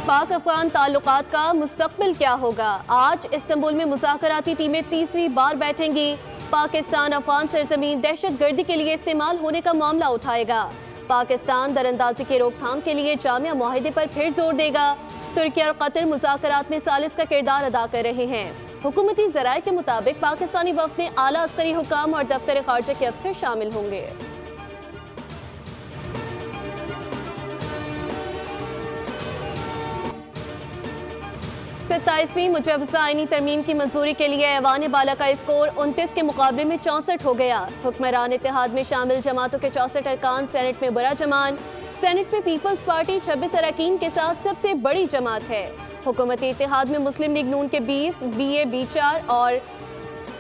पाक अफगान ताल्लुकात का मुस्तकबिल क्या होगा? आज इस्तांबुल में मुज़ाकराती टीमें तीसरी बार बैठेंगी। पाकिस्तान अफगान सरजमीन दहशत गर्दी के लिए इस्तेमाल होने का मामला उठाएगा। पाकिस्तान दरअंदाजी की रोकथाम के लिए जामिया मुआहदे पर फिर जोर देगा। तुर्की और कतर मुज़ाकरात में सालिस का किरदार अदा कर रहे हैं। हुकूमती ज़राए के मुताबिक पाकिस्तानी वफ़द में आला अस्करी हुकाम और दफ्तर खारजा के अफसर शामिल होंगे। 27वीं मुजवज़ा आईनी तरमीम की मंजूरी के लिए ऐवान बाला का स्कोर 29 के मुकाबले में 64 हो गया। हुक्मरान इत्तेहाद में शामिल जमातों के 64 अरकान सेनेट में बड़ा जमान। सेनेट में पीपल्स पार्टी 26 अरकान के साथ सबसे बड़ी जमात है। हुकूमती इत्तेहाद में मुस्लिम लीग नून के 20, BA B4 और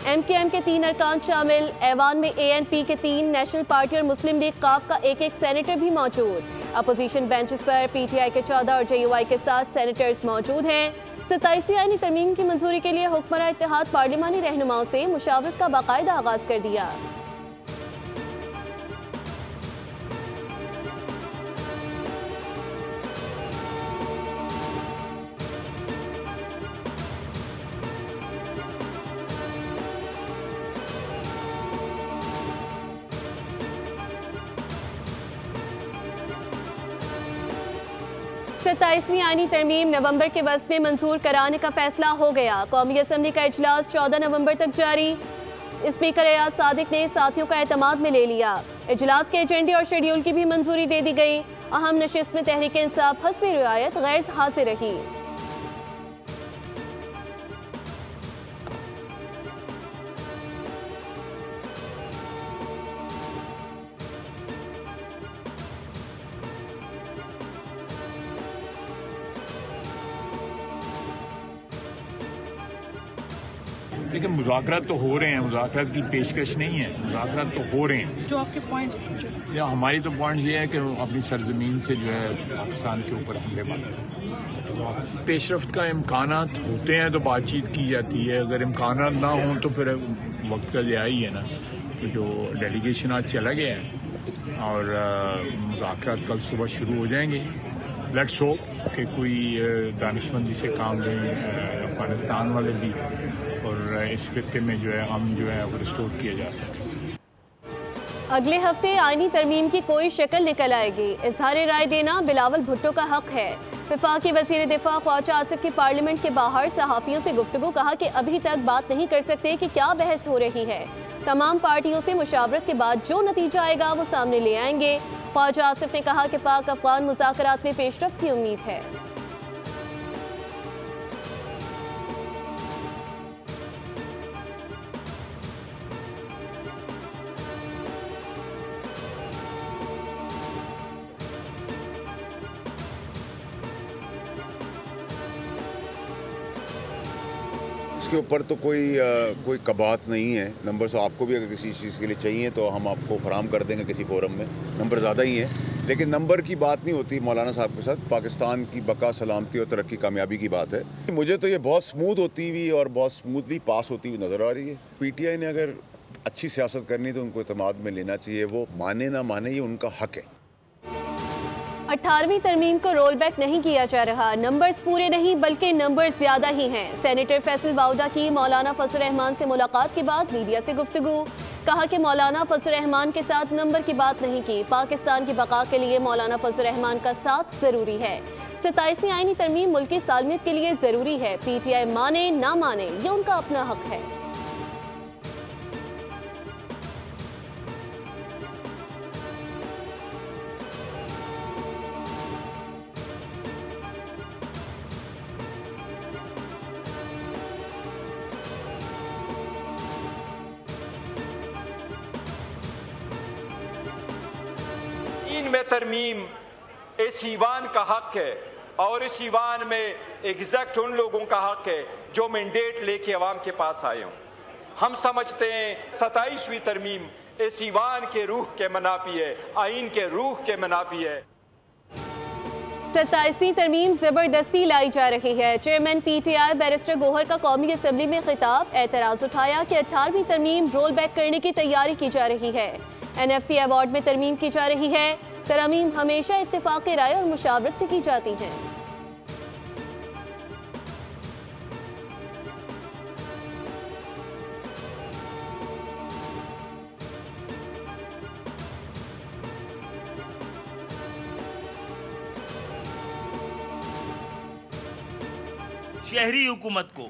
MKM के 3 अरकान शामिल। ऐवान में ANP के 3, नेशनल पार्टी और मुस्लिम लीग काफ का एक सेनेटर भी मौजूद। अपोजिशन बेंचेस पर PTI के 14 और JUI के 7 सेनेटर्स मौजूद हैं। 27वीं आईनी तरमीम की मंजूरी के लिए हुक्मरान इत्तेहाद पार्लिमानी रहनुमाओं से मुशावरत का बाकायदा आगाज कर दिया। सत्ताईसवीं आईनी तरमीम नवंबर के वस्त में मंजूर कराने का फैसला हो गया। कौमी असम्बली का इजलास 14 नवंबर तक जारी। स्पीकर एयाज सादिक ने साथियों का एतमाद में ले लिया। इजलास के एजेंडे और शेड्यूल की भी मंजूरी दे दी गई। अहम नशिस्त में तहरीक इंसाफ हस्बी रियायत गैर हासिल रही। लेकिन मुज़ाकरात तो हो रहे हैं, मुज़ाकरात की पेशकश नहीं है, मुज़ाकरात तो हो रहे हैं। जो आपके पॉइंट्स या हमारी तो पॉइंट ये है कि अपनी सरजमीन से जो है पाकिस्तान के ऊपर हमले बंद। पेशरफ्त का इम्कानात होते हैं तो बातचीत की जाती है, अगर इम्कानात ना हों तो फिर वक्त का लिया ही है ना। तो जो डेलीगेशन आज चला गया है और मुज़ाकरात कल सुबह शुरू हो जाएंगे। लेट्स होप कि कोई दानिशमंदी से काम लें अफगानिस्तान वाले भी, और इस खित्ते में जो है हम जो है वो रिस्टोर किया जा सके। अगले हफ्ते आईनी तरमीम की कोई शक्ल निकल आएगी। इजहार राय देना बिलावल भुट्टो का हक है। वफाकी वज़ीर दिफा ख्वाजा आसिफ की पार्लियामेंट के बाहर सहाफ़ियों से गुफ्तगू, कहा कि अभी तक बात नहीं कर सकते कि क्या बहस हो रही है। तमाम पार्टियों से मुशावरत के बाद जो नतीजा आएगा वो सामने ले आएंगे। ख्वाजा आसिफ ने कहा कि पाक अफगान मुज़ाकरात में पेशरफ्त की उम्मीद है। इसके ऊपर तो कोई कबात नहीं है। नंबर तो आपको भी अगर किसी चीज़ के लिए चाहिए तो हम आपको फराहम कर देंगे किसी फोरम में। नंबर ज़्यादा ही है, लेकिन नंबर की बात नहीं होती मौलाना साहब के साथ। पाकिस्तान की बका, सलामती और तरक्की, कामयाबी की बात है। मुझे तो ये बहुत स्मूथ होती हुई और बहुत स्मूथली पास होती हुई नज़र आ रही है। PTI ने अगर अच्छी सियासत करनी तो उनको एतमाद में लेना चाहिए। वो माने ना माने ये उनका हक है। 18वीं तरमीम को रोल बैक नहीं किया जा रहा। नंबर्स पूरे नहीं बल्कि नंबर्स ज्यादा ही हैं। सेनेटर फैसल बाउदा की मौलाना फजल रहमान से मुलाकात के बाद मीडिया से गुफ्तगू, कहा कि मौलाना फजल रहमान के साथ नंबर की बात नहीं की। पाकिस्तान की बका के लिए मौलाना फजल रहमान का साथ जरूरी है। 27वीं आईनी तरमीम मुल्क की सालमियत के लिए जरूरी है। PTI माने ना माने ये उनका अपना हक है। में तरमीम इस ईवान का हक है और इस ईवान में एग्जैक्ट उन लोगों का हक है जो मैंडेट लेके अवाम के पास आए हों। हम समझते हैं 27वीं तरमीम इस ईवान के रूह के मनाफी है, आइन के रूह के मनाफी है। 27वीं तरमीम जबरदस्ती लाई जा रही है। चेयरमैन PTI बैरिस्टर गोहर का कौमी असम्बली में खिताब, एतराज उठाया कि 18वीं तरमीम रोल बैक करने की तैयारी की जा रही है। NFC अवार्ड में तरमीम की जा रही है। तरमीम हमेशा इत्तेफाक राय और मुशावरत से की जाती हैं। शहरी हुकूमत को,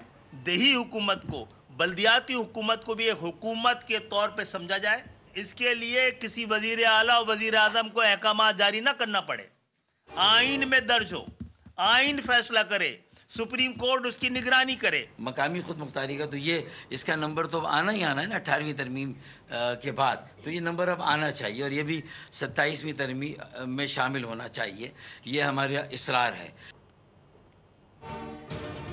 देही हुकूमत को, बल्दियाती हुकूमत को भी एक हुकूमत के तौर पे समझा जाए। इसके लिए किसी वजीर आला और वजीर आज़म को अहकाम जारी ना करना पड़े, आइन में दर्ज हो, आइन फैसला करे, सुप्रीम कोर्ट उसकी निगरानी करे। मकामी खुद मुख्तारी का तो ये इसका नंबर तो अब आना ही आना है ना 18वीं तरमीम के बाद, तो ये नंबर अब आना चाहिए और ये भी 27वीं तरमीम में शामिल होना चाहिए, ये हमारा इसरार है।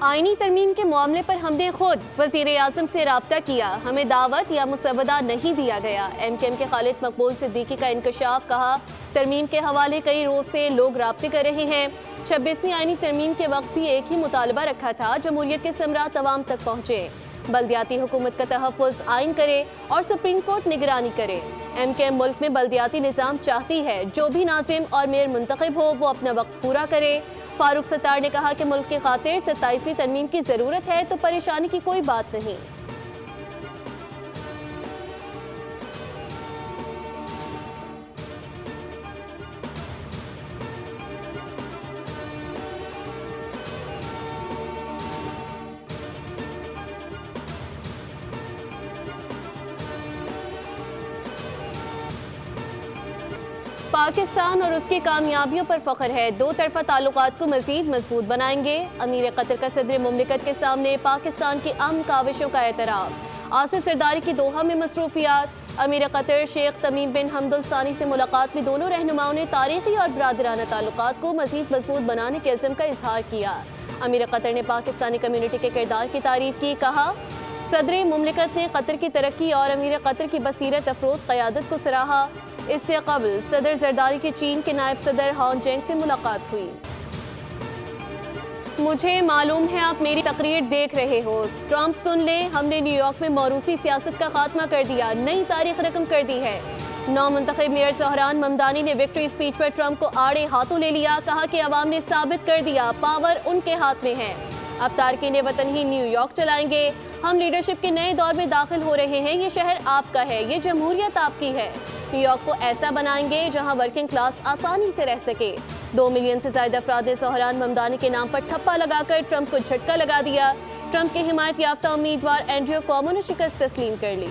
आईनी तरमीम के मामले पर हमने खुद वज़ीर आज़म से रब्ता किया, हमें दावत या मुसवदा नहीं दिया गया। MKM के खालिद मकबूल सिद्दीकी का इंकशाफ, कहा तरमीम के हवाले कई रोज से लोग रब्ते कर रहे हैं। 26वीं आईनी तरमीम के वक्त भी एक ही मुतालबा रखा था, जमहूरियत के समरात अवाम तक पहुँचे। बल्दियाती हुकूमत का तहफ़्फ़ुज़ आइन करे और सुप्रीम कोर्ट निगरानी करे। MKM मुल्क में बल्दियाती निज़ाम चाहती है, जो भी नाजिम और मेयर मुंतखब हो वो अपना वक्त पूरा करे। फारूक सत्तार ने कहा कि मुल्क की खातिर 27वीं तरमीम की ज़रूरत है, तो परेशानी की कोई बात नहीं। पाकिस्तान और उसकी कामयाबियों पर फख्र है, दो तरफा ताल्लुकात को मजीद मजबूत बनाएंगे। अमीर कतर का सदर मुमलिकत के सामने पाकिस्तान की अमन काविशों का एतराफ़। आसिफ जरदारी की दोहा में मसरूफियात। अमीर कतर शेख तमीम बिन हमद अल सानी से मुलाकात में दोनों रहनुमाओं ने तारीखी और बरादराना ताल्लुकात को मजीद मजबूत बनाने के अज़्म का इजहार किया। अमीर कतर ने पाकिस्तानी कम्यूनिटी के किरदार की तारीफ की, कहा सदर मुमलिकत ने कतर की तरक्की और अमीर कतर की बसीरत अफरोज़ क़यादत को सराहा। इससे कबल सदर जरदारी की चीन के नायब सदर हान जेंग से मुलाकात हुई। मुझे मालूम है आप मेरी तकरीर देख रहे हो। ट्रंप सुन ले, हमने न्यूयॉर्क में मौरूसी सियासत का खात्मा कर दिया, नई तारीख रकम कर दी है। नौमुंतखब मेयर ज़हरान ममदानी ने विक्ट्री स्पीच पर ट्रंप को आड़े हाथों ले लिया, कहा कि अवाम ने साबित कर दिया पावर उनके हाथ में है। अब तारकीन वतन ही न्यूयॉर्क चलाएंगे। हम लीडरशिप के नए दौर में दाखिल हो रहे हैं। ये शहर आपका है, ये जमहूरियत आपकी है। न्यूयॉर्क को ऐसा बनाएंगे जहां वर्किंग क्लास आसानी से रह सके। 2 मिलियन से ज्यादा अफराद ने ज़हरान ममदानी के नाम पर ठप्पा लगाकर ट्रंप को झटका लगा दिया। ट्रंप के हिमायत याफ्ता उम्मीदवार एंड्रयू क्वामो ने शिकस्त तस्लीम कर ली।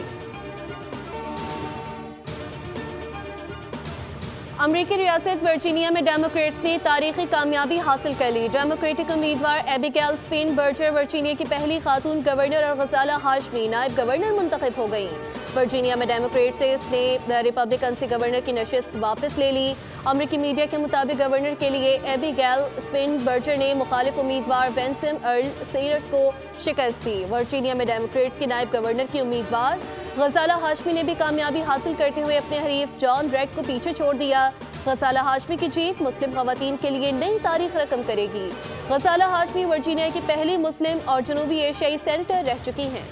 अमरीकी रियासत वर्जीनिया में डेमोक्रेट्स ने तारीखी कामयाबी हासिल कर ली। डेमोक्रेटिक उम्मीदवार एबिगेल स्पेन बर्जर वर्जीनिया की पहली खातून गवर्नर और गजाला हाशमी नायब गवर्नर मुंतखब हो गई। वर्जीनिया में डेमोक्रेट्स ने रिपब्लिकन से गवर्नर की नशिस्त वापस ले ली। अमरीकी मीडिया के मुताबिक गवर्नर के लिए एबिगेल स्पेन बर्जर ने मुखालिफ उम्मीदवार बेंसन अर्ल सेयर्स को शिकस्त दी। वर्जीनिया में डेमोक्रेट्स की नायब गवर्नर की उम्मीदवार गजाला हाशमी ने भी कामयाबी हासिल करते हुए अपने हरीफ जॉन रेड को पीछे छोड़ दिया। गजाला हाशमी की जीत मुस्लिम खवातीन के लिए नई तारीख रकम करेगी। गजाला हाशमी वर्जीनिया की पहली मुस्लिम और जनूबी एशियाई सेनेटर रह चुकी हैं।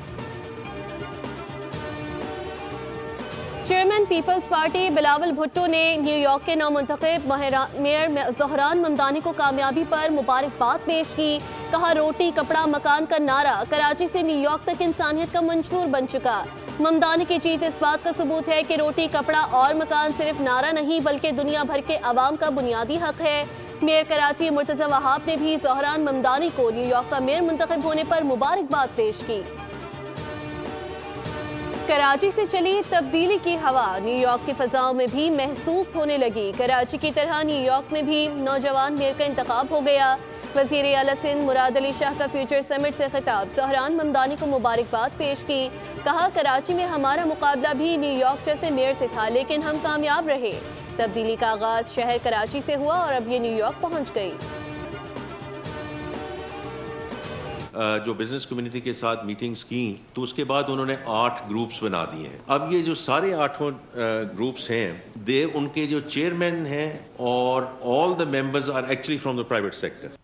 चेयरमैन पीपल्स पार्टी बिलावल भुट्टो ने न्यूयॉर्क के नौमुंतखब मेयर ज़हरान ममदानी को कामयाबी पर मुबारकबाद पेश की। कहा रोटी कपड़ा मकान का नारा कराची से न्यूयॉर्क तक इंसानियत का मंशूर बन चुका। ममदानी की जीत इस बात का सबूत है कि रोटी कपड़ा और मकान सिर्फ नारा नहीं बल्कि दुनिया भर के अवाम का बुनियादी हक है। मेयर कराची मुर्तज़ा वहाब ने भी ज़हरान ममदानी को न्यूयॉर्क का मेयर मुंतखब होने पर मुबारकबाद पेश की। कराची से चली तब्दीली की हवा न्यूयॉर्क की फ़ज़ाओं में भी महसूस होने लगी। कराची की तरह न्यूयॉर्क में भी नौजवान मेयर का इंतखाब हो गया। वज़ीर आला सिंध मुराद अली शाह का फ्यूचर समिट से खिताब ज़हरान ममदानी को मुबारकबाद पेश की। कहा कराची में हमारा मुकाबला भी न्यूयॉर्क जैसे मेयर से था, लेकिन हम कामयाब रहे। तब्दीली का आगाज़ शहर कराची से हुआ और अब ये न्यूयॉर्क पहुँच गई। जो बिजनेस कम्युनिटी के साथ मीटिंग्स की तो उसके बाद उन्होंने 8 ग्रुप्स बना दिए हैं। अब ये जो सारे 8 ग्रुप्स हैं दे उनके जो चेयरमैन हैं और all the members are actually from the private sector.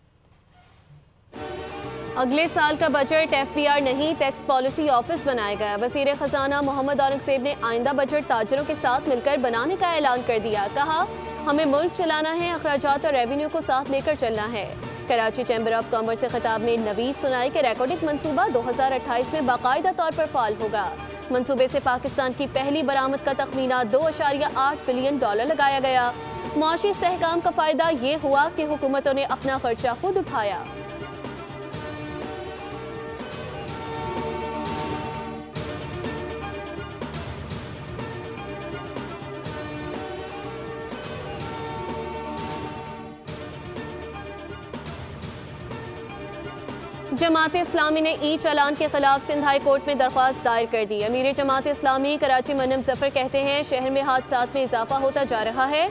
अगले साल का बजट FPR नहीं टैक्स पॉलिसी ऑफिस बनाएगा। वज़ीर ख़जाना मोहम्मद औरंगज़ेब ने आइंदा बजट ताजरों के साथ मिलकर बनाने का ऐलान कर दिया। कहा हमें मुल्क चलाना है, अखराजात और रेवेन्यू को साथ लेकर चलना है। कराची चैम्बर ऑफ कॉमर्स से खिताब में नवीद सुनाई के रिकॉर्डिंग मंसूबा 2028 में बाकायदा तौर पर फाल होगा। मंसूबे से पाकिस्तान की पहली बरामद का तखमीना $2.8 बिलियन लगाया गया। मुआशी इस्तेहकाम का फ़ायदा ये हुआ कि हुकूमतों ने अपना खर्चा खुद उठाया। जमात इस्लामी ने ई चालान के खिलाफ सिंध हाई कोर्ट में दरख्वास्त दायर कर दी। अमीर जमात इस्लामी कराची मनम जफर कहते हैं शहर में हादसात में इजाफा होता जा रहा है।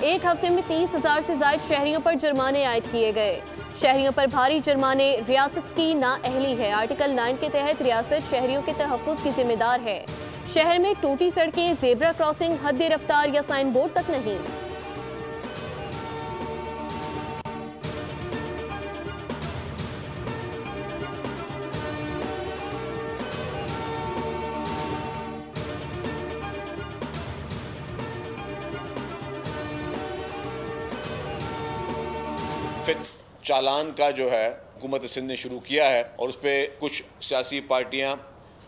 एक हफ्ते में 30,000 से ज्यादा शहरियों पर जुर्माने आयद किए गए। शहरियों पर भारी जुर्माने रियासत की नाअहली है। आर्टिकल 9 के तहत रियासत शहरियों के तहफ़्फ़ुज़ की जिम्मेदार है। शहर में टूटी सड़कें, ज़ेब्रा क्रॉसिंग, हद रफ्तार या साइन बोर्ड तक नहीं। फिर चालान का जो है हुकूमत सिंध ने शुरू किया है और उस पर कुछ सियासी पार्टियां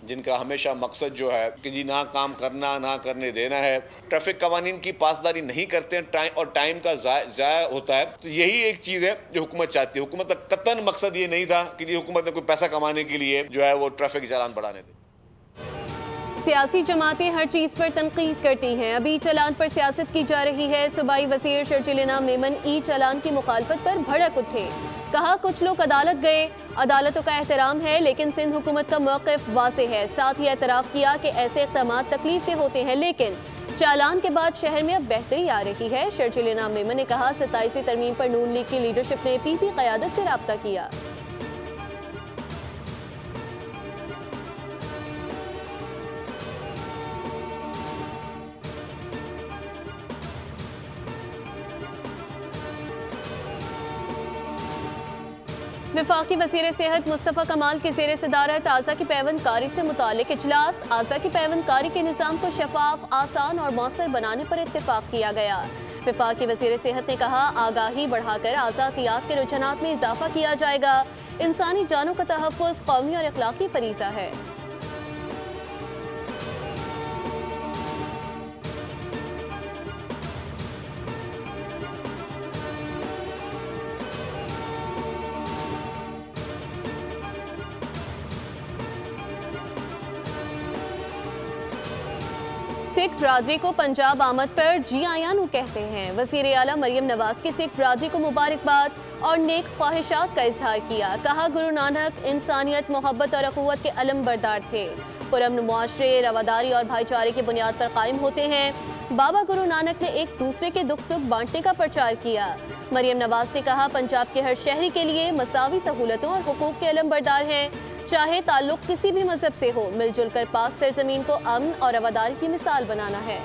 जिनका हमेशा मकसद जो है कि जी ना काम करना ना करने देना है, ट्रैफिक कवानीन की पासदारी नहीं करते हैं और टाइम का ज़ाया होता है। तो यही एक चीज़ है जो हुकूमत चाहती है। हुकूमत का कतन मकसद ये नहीं था कि हुकूमत ने कोई पैसा कमाने के लिए जो है वो ट्रैफिक चालान बढ़ाने दे। सियासी जमातें हर चीज़ पर तनकीद करती हैं। अभी चालान पर सियासत की जा रही है। सूबाई वज़ीर शर्जील इनाम मेमन ई चालान की मुखालफत पर भड़क उठे। कहा कुछ लोग अदालत गए, अदालतों का एहतराम है, लेकिन सिंध हुकूमत का मौक़िफ़ वाज़ेह है। साथ ही एतराफ़ किया कि ऐसे इक़दामात तकलीफ दे होते हैं, लेकिन चालान के बाद शहर में अब बेहतरी आ रही है। शर्जील इनाम मेमन ने कहा 27वीं तरमीम पर नून लीग की लीडरशिप ने पीपी क़यादत से राब्ता किया। वफाकी वज़ीर सेहत मुस्तफ़ा कमाल के ज़ेर सदारत आज़ा की पैवंदकारी से मुतालिक इजलास। आज़ा की पैवंदकारी के निज़ाम को शफाफ, आसान और मौसर बनाने पर इत्तेफाक किया गया। वफाकी वज़ीर सेहत ने कहा आगाही बढ़ाकर आज़ादियात के रुझानात में इजाफा किया जाएगा। इंसानी जानों का तहफ़्फ़ुज़ कौमी और अखलाकी फरीज़ा है। सिख बरादरी को पंजाब आमद पर जी आयानू कहते हैं। वज़ीर आला मरियम नवाज की सिख बरादरी को मुबारकबाद और नेक ख्वाहिशात का इजहार किया। कहा गुरु नानक इंसानियत, मोहब्बत और अखुवत के अलम बरदार थे। पुरअमन मुआशरे रवादारी और भाईचारे की बुनियाद पर कायम होते हैं। बाबा गुरु नानक ने एक दूसरे के दुख सुख बांटने का प्रचार किया। मरियम नवाज ने कहा पंजाब के हर शहरी के लिए मसावी सहूलतों और हुकूक के अलम बरदार हैं। चाहे ताल्लुक किसी भी मजहब से हो, मिलजुल कर पाक सरजमीन को अमन और रवादारी की मिसाल बनाना है।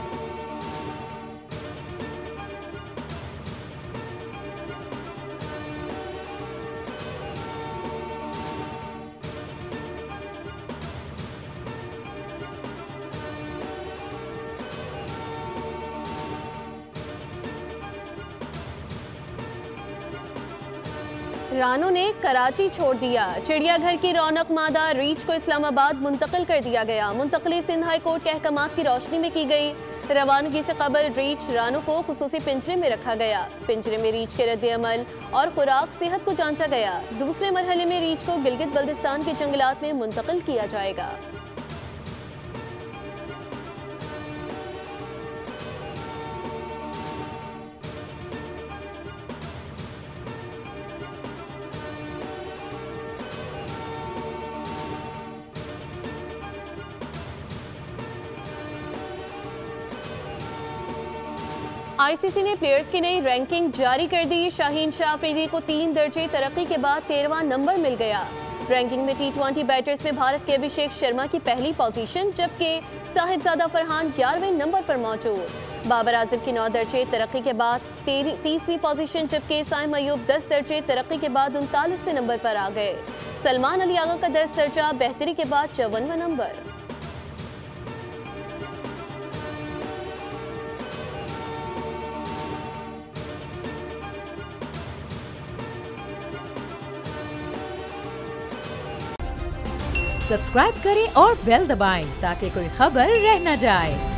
रानो ने कराची छोड़ दिया। चिड़ियाघर की रौनक मादा रीछ को इस्लामाबाद मुंतकिल कर दिया गया। मुंतकली सिंध हाई कोर्ट के अहकामात की रोशनी में की गई। रवानगी से कबल रीछ रानो को खुसूसी पिंजरे में रखा गया। पिंजरे में रीछ के रद्द-ए-अमल और खुराक सेहत को जांचा गया। दूसरे मरहले में रीछ को गिलगित बल्दिस्तान के जंगलात में मुंतकिल किया जाएगा। आईसीसी ने प्लेयर्स की नई रैंकिंग जारी कर दी। शाहीन शाह अफरीदी को 3 दर्जे तरक्की के बाद 13वां नंबर मिल गया। रैंकिंग में टी20 बैटर्स में भारत के अभिषेक शर्मा की पहली पोजीशन, जबकि साहिबजादा फरहान 11वें नंबर पर मौजूद। बाबर आजम की 9 दर्जे तरक्की के बाद 30वीं पोजीशन, जबकि साइम अयूब 10 दर्जे तरक्की के बाद 39वें नंबर पर आ गए। सलमान अली आगा का 10 दर्जा बेहतरी के बाद 54वां नंबर। सब्सक्राइब करें और बेल दबाएं ताकि कोई खबर रह न जाए।